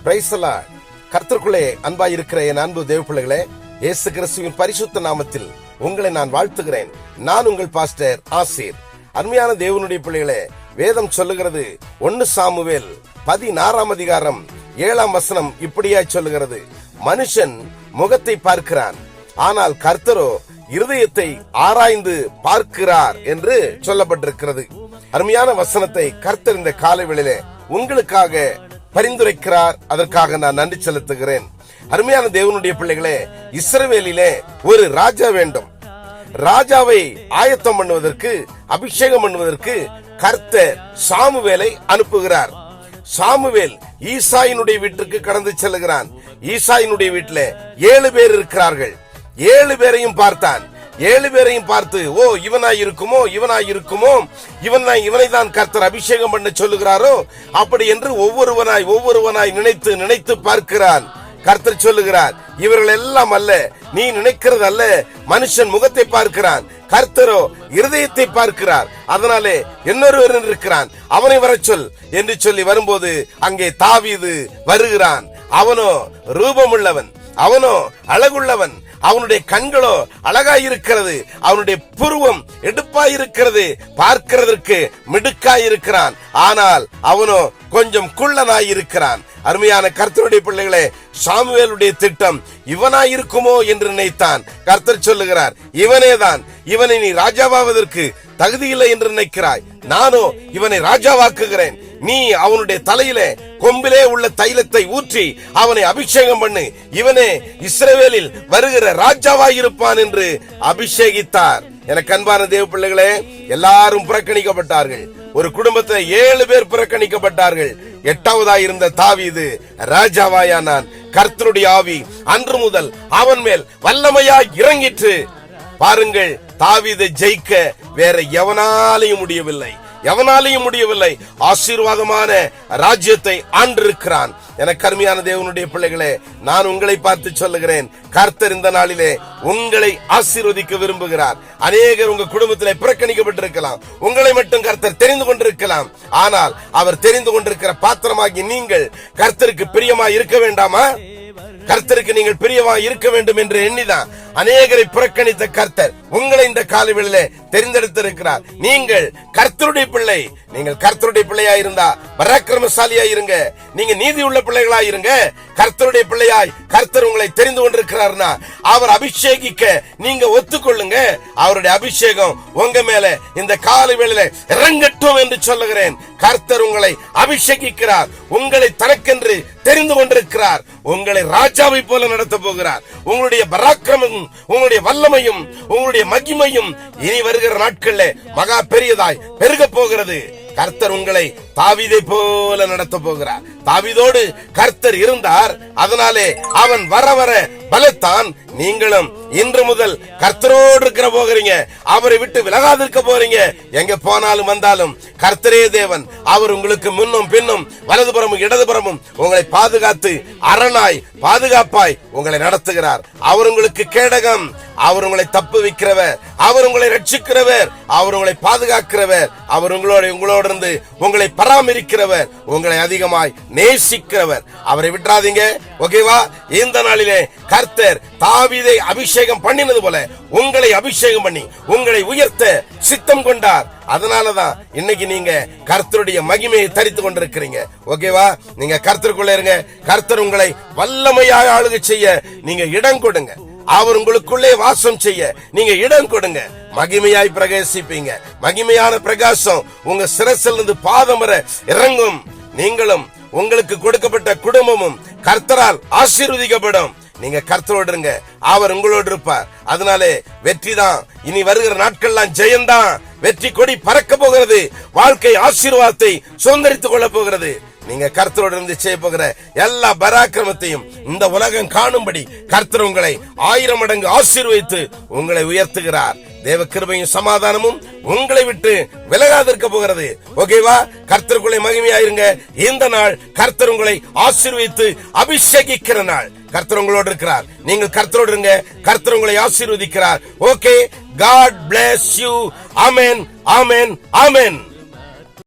Praise the Lord. கர்த்தருக்குள்ளே அன்பாயிருக்கிற என் அன்பு தேவ பிள்ளைகளே, இயேசு கிறிஸ்துவின் பரிசுத்த நாமத்தில் உங்களை நான் வாழ்த்துகிறேன். நான் உங்கள் பாஸ்டர் ஆசீர். அருமையான தேவனுடைய பிள்ளைகளே, வேதம் சொல்லுகிறது 1 சாமுவேல் 16 அதிகாரம் 7 வசனம் இப்படியாய் சொல்லுகிறது, மனுஷன் முகத்தை பார்க்கிறான், ஆனால் கர்த்தரோ இருதயத்தை ஆராய்ந்து பார்க்கிறார் என்று சொல்லப்பட்டிருக்கிறது. அருமையான வசனத்தை கர்த்தர் இந்த காலைவேளையிலே உங்களுக்காக பரிந்துரைக்கிறார். அதற்காக நான் நன்றி செலுத்துகிறேன். அருமையான தேவனுடைய பிள்ளைகளே, இஸ்ரவேலிலே ஒரு ராஜா வேண்டும். ராஜாவை ஆயத்தம் பண்ணுவதற்கு, அபிஷேகம் பண்ணுவதற்கு கர்த்தர் சாமுவேலை அனுப்புகிறார். சாமுவேல் ஈசாயினுடைய வீட்டுக்கு கடந்து செல்லுகிறான். ஈசாயினுடைய வீட்டில் 7 பேர் இருக்கிறார்கள். 7 பேரையும் பார்த்தான். 7 பேரையும் பார்த்து, ஓ இவனாயிருக்குமோ இவனாயிருக்குமோ, இவனை தான் கர்த்தர் அபிஷேகம் பண்ண சொல்லுகிறாரோ அப்படி என்று ஒவ்வொருவனாய் நினைத்து பார்க்கிறான். கர்த்தர் சொல்லுகிறார், இவர்கள் எல்லாம் அல்ல, நீ நினைக்கிறது அல்ல. மனுஷன் முகத்தை பார்க்கிறான், கர்த்தரோ இருதயத்தை பார்க்கிறார். அதனாலே இன்னொருவன் இருக்கிறான், அவனை வர சொல் என்று சொல்லி வரும்போது அங்கே தாவீது வருகிறான். அவனோ ரூபமுள்ளவன், அவனோ அழகுள்ளவன், அவனுடைய கண்களோ அழகாயிருக்கிறது, அவனுடைய புருவம் எடுப்பாயிருக்கிறது, பார்க்கிறதற்கு மிடுக்காயிருக்கிறான். ஆனால் அவனோ கொஞ்சம் குள்ளனாயிருக்கிறான். அருமையான கர்த்தருடைய பிள்ளைகளே, சாமுவேலுடைய திட்டம் இவனாயிருக்குமோ என்று நினைத்தான். கர்த்தர் சொல்லுகிறார், இவனேதான். இவனை நீ ராஜாவாவதற்கு தகுதியில்லை என்று நினைக்கிறாய், நானோ இவனை ராஜாவாக்குகிறேன். நீ அவனுடைய தலையிலே கொம்பிலே உள்ள தைலத்தை ஊற்றி அவனை அபிஷேகம் பண்ணு, இவனே இஸ்ரவேலில் வருகிற ராஜாவாயிருப்பான் என்று அபிஷேகித்தார். எனக்கு அன்பான தேவ பிள்ளைகளே, எல்லாரும் புறக்கணிக்கப்பட்டார்கள். ஒரு குடும்பத்தில் 7 பேர் புறக்கணிக்கப்பட்டார்கள். 8வதாய் இருந்த தாவீது ராஜாவாயானான். கர்த்தருடைய ஆவி அன்று முதல் அவன் மேல் வல்லமையாய் இறங்கிற்று. பாருங்கள், தாவீதை ஜெயிக்க வேற எவனாலையும் முடியவில்லை. ஆசீர்வாதமான ராஜ்யத்தை ஆண்டிருக்கிறான். எனக்கு அருமையான தேவனுடைய பிள்ளைகளே, நான் உங்களை பார்த்து சொல்லுகிறேன், கர்த்தர் இந்த நாளிலே உங்களை ஆசீர்வதிக்க விரும்புகிறார். அநேகர் உங்க குடும்பத்திலே புறக்கணிக்கப்பட்டிருக்கலாம், உங்களை மட்டும் கர்த்தர் தெரிந்து கொண்டிருக்கலாம். ஆனால் அவர் தெரிந்து கொண்டிருக்கிற பாத்திரமாகி நீங்கள் கர்த்தருக்கு பிரியமாய் இருக்க வேண்டாமா? கர்த்தருக்கு நீங்கள் பிரியமாய் இருக்க வேண்டும் என்று எண்ணிதான் அநேகரை புறக்கணித்த கர்த்தர் உங்களை இந்த காலைவேளையிலே தெரிந்தெடுத்திருக்கிறார். நீங்கள் கர்த்தருடைய பிள்ளை. நீங்கள் கர்த்தருடைய பிள்ளையாய் இருந்தா பராக்கிரமசாலியாய் இருங்க. நீங்க நீதி உள்ள பிள்ளைகளாய் இருங்க. கர்த்தருடைய பிள்ளையாய் கர்த்தர் உங்களை தெரிந்து கொண்டிருக்கிறார்னா அவர் அபிஷேகிக்க நீங்க ஒத்துக்கொள்ளுங்க. அவருடைய அபிஷேகம் உங்க மேல இந்த காலைவேளையிலே இறங்கட்டும் என்று சொல்லுகிறேன். கர்த்தர் உங்களை அபிஷேகிக்கிறார். உங்களை தனக்கென்று தெரிந்து கொண்டிருக்கிறார். உங்களை ராஜாவை போல நடத்த போகிறார். உங்களுடைய பராக்கிரமும், உங்களுடைய வல்லமையும், உங்களுடைய மகிமையும் இனி வருகிற நாட்கள்ல மகா பெரியதாய் பெருக போகிறது. கர்த்தர் உங்களை தாவீதை போல நடத்த போகிறார். தாவீதோடு கர்த்தர் இருந்தார், அதனாலே அவன் வர பலத்தான். நீங்களும் இன்று முதல் கர்த்தரோடு இருக்கிற போகிறீங்க. அவரை விட்டு விலகாதிருக்க போறீங்க. எங்க போனாலும் வந்தாலும் கர்த்தரே தேவன். அவர் உங்களுக்கு முன்னும் பின்னும் வலதுபுறமும் இடதுபுறமும் உங்களை பாதுகாத்து அரணாய் பாதுகாப்பாய் உங்களை நடத்துகிறார். அவர் உங்களுக்கு கேடகம், அவர் உங்களை தப்பு வைக்கிறவர், அவர் உங்களை ரட்சிக்கிறவர், அவர் உங்களை பாதுகாக்கிறவர், அவர் உங்களோடு இருந்து உங்களை பராமரிக்கிறவர், உங்களை அதிகமாய் நேசிக்கிறவர். அவரை விட்டுறாதீங்க. ஓகேவா? இந்த நாளிலே கர்த்தர் தாவீதை அபிஷேகம் பண்ணினது போல உங்களை அபிஷேகம் பண்ணி உங்களை உயர்த்த சித்தம் கொண்டார். அதனாலதான் இன்னைக்கு நீங்க கர்த்தருடைய மகிமையை தரித்து கொண்டிருக்கிறீங்க. ஓகேவா? நீங்க கர்த்தருக்குள்ள இருங்க. கர்த்தர் உங்களை வல்லமையாக ஆளுகை செய்ய நீங்க இடம் கொடுங்க. அவர் உங்களுக்குள்ளே வாசம் செய்ய நீங்க இடம் கொடுங்க. மகிமையாய் பிரகாசிப்பீங்க. மகிமையான பிரகாசம் உங்க சிரசிலிருந்து பாதம் வரை இறங்கும். நீங்களும் உங்களுக்கு கொடுக்கப்பட்ட குடும்பமும் கர்த்தரால் ஆசீர்வதிக்கப்படும். நீங்க கர்த்தரோடு இருங்க, அவர் உங்களோடு இருப்பார். அதனாலே வெற்றி தான். இனி வருகிற நாட்கள்லாம் ஜெயம்தான். வெற்றி கொடி பறக்க போகிறது. வாழ்க்கை ஆசீர்வாதத்தை சுதந்திரித்துக் கொள்ள போகிறது. நீங்க கர்த்தரோடு இருந்து செய்ய போகிற எல்லா பராக்கிரமத்தையும் இந்த உலகம் காணும்படி கர்த்தர் உங்களை 1000 மடங்கு ஆசீர்வதித்து உங்களை உயர்த்துகிறார். தேவ கிருபையும் சமாதானமும் உங்களை விட்டு விலகாதிருக்க போகிறது. ஓகேவா? கர்த்தருக்குள்ளே மகிமையாயிருங்க. இந்த நாள் கர்த்தர் உங்களை ஆசீர்வதித்து அபிஷேகிக்கிற நாள். கர்த்தர் உங்களோடு இருக்கிறார். நீங்கள் கர்த்தரோடு இருங்க. கர்த்தர் உங்களை ஆசீர்வதிக்கிறார். Okay, God bless you. Amen. Amen. Amen.